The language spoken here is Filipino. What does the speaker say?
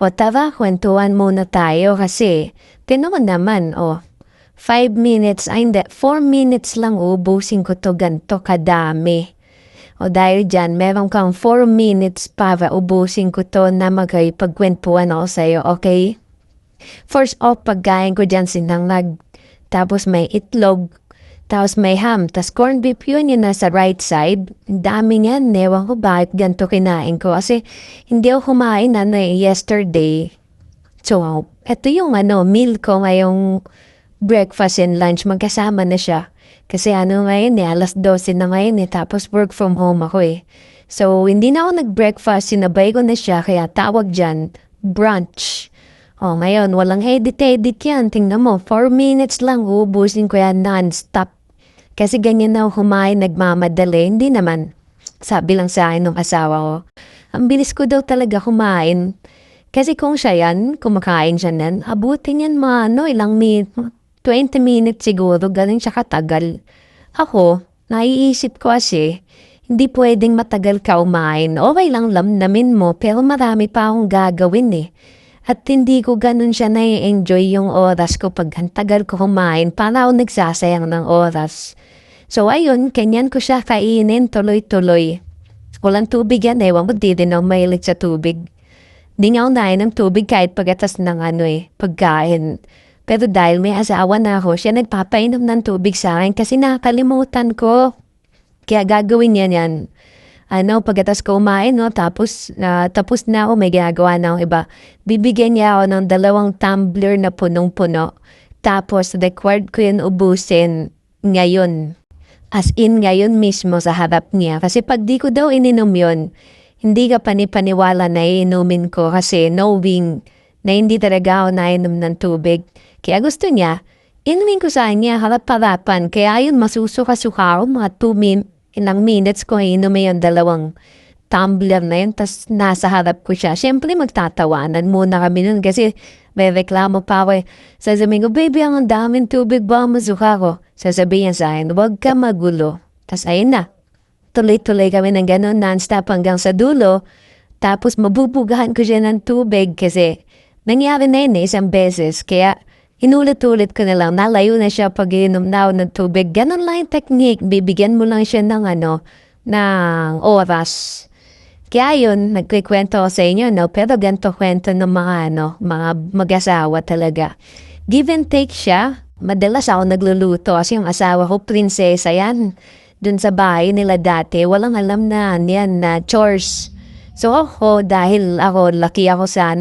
O tara, kwentuhan muna tayo kasi tinuon naman, 5 minutes, ay hindi, 4 minutes lang ubusin ko to ganito kadami. O dahil dyan, meron kang 4 minutes para ubusin ko to na magkipagkwentuhan ako sa'yo, okay? First off, pagkain ko dyan sinangag, tapos may itlog, tapos may ham, tapos corned beef yun yung nasa right side. Ang dami niyan, ewan ko bakit ganito kinain ko. Kasi hindi ako kumain yesterday. So, eto yung meal ko ngayong breakfast and lunch. Magkasama na siya. Kasi ngayon alas 12 na ngayon tapos work from home ako eh. So, hindi na ako nag-breakfast, sinabay ko na siya, kaya tawag dyan, brunch. Ngayon, walang edit-edit yan. Tingnan mo, 4 minutes lang, ubusin ko yan non-stop. Kasi ganyan na humain, nagmamadali. Hindi naman. Sabi lang sa akin ng asawa ko. Ang bilis ko daw talaga kumain. Kasi kung siya yan, kumakain siya nan, abutin yan ilang minute, 20 minutes siguro, galing siya katagal. Ako, naiisip ko kasi, hindi pwedeng matagal ka kumain. Okay lang lamnamin mo, pero marami pa akong gagawin eh. At hindi ko ganun siya na-enjoy yung oras ko pag tagal ko kumain, para ako nagsasayang ng oras. So ayun, kanyan ko siya kainin tuloy-tuloy. Walang tubig yan, ewan ko di din ako mahilig sa tubig. Di nga ako nain ng tubig kahit pagkatas ng pagkain. Pero dahil may asawa na ako, siya nagpapainom ng tubig sa akin kasi nakalimutan ko. Kaya gagawin niya yan. Pagkatas ko kumain, tapos na ako, may ginagawa na ako iba. Bibigyan niya ako ng 2 tumbler na punong-puno. Tapos, required ko yun ubusin ngayon. As in, ngayon mismo sa harap niya. Kasi pag di ko daw ininom yun, hindi ka panipaniwala na iinumin ko kasi knowing na hindi talaga ako nainom ng tubig. Kaya gusto niya, inumin ko sa kanya harap-harapan. Kaya yun, masusuka-suka ako mga 2 ilang minutes ko inumin yung 2 tumbler na yun, tas nasa harap ko siya. Siyempre, magtatawanan muna kami nun kasi may reklamo pa ako eh. Sasabihin ko, baby, ang daming tubig ba masuka ko? Sasabihin sa akin, huwag ka magulo. Tas ayun na. Tuloy-tuloy kami ng gano'n, non-stop hanggang sa dulo. Tapos mabubugahan ko siya ng tubig kasi nangyari na yun isang beses. Kaya inulit-ulit ko na lang, nalayo na siya pag inom na ako ng tubig. Ganon lang yung technique, bibigyan mo lang siya ng ng oras. Kaya yun, nagkikwento ko sa inyo, pero ganito kwento ng mga mag-asawa talaga. Give and take siya. Madalas ako nagluluto kasi yung asawa ko, prinsesa yan. Dun sa bahay nila dati, walang alam na yan na chores. So ako, dahil laki ako sa